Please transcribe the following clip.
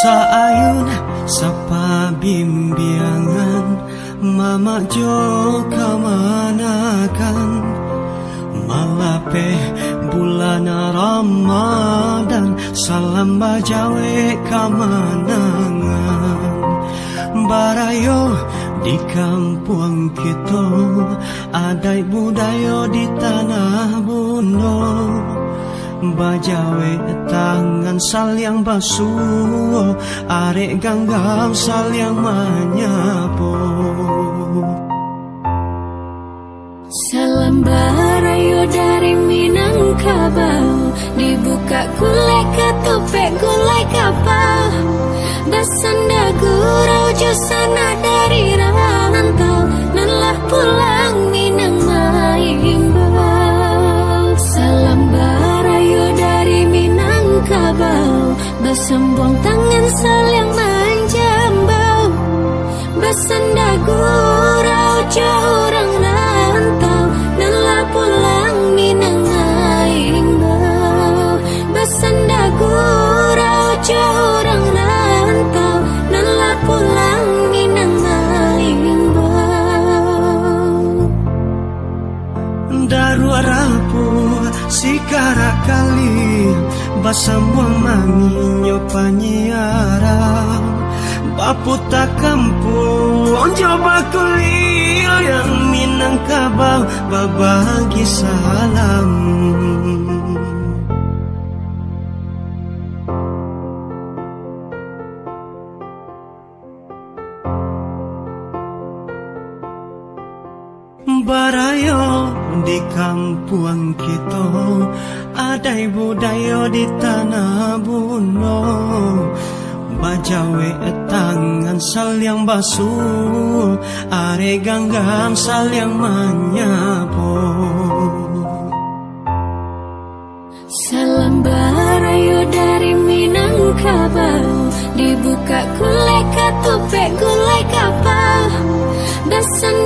Saayun sapa bimbingan mama jo kamanakan malape bulan Ramadan salam bajawe kamanangan barayo di kampung kita adai budaya di tanah bundo bajawe tangan saling basuh arek ganggang saling menyapu salam barayo dari Minangkabau dibuka gulai ketopek gulai kapal dasanda gurau jusana dari rantau nanlah pulang Minang Maimbau salam barayo dari Minangkabau besembuang tangan saling menjambau basanda gurau jauh orang rantau nanlah pulang Minang Maimbau basanda gurau jauh orang rantau nanlah pulang Minang Maimbau daru rapu sikara kali basambuang manginyo panyiaran baputa kampung coba kuliah yang Minangkabau babagi salam barayo di kampung kita adai budaya di tanah buno bajawe tangan saling basuh are ganggang saling menyapu salam barayo dari Minangkabau dibuka gulai ketopek gulai kapal dasan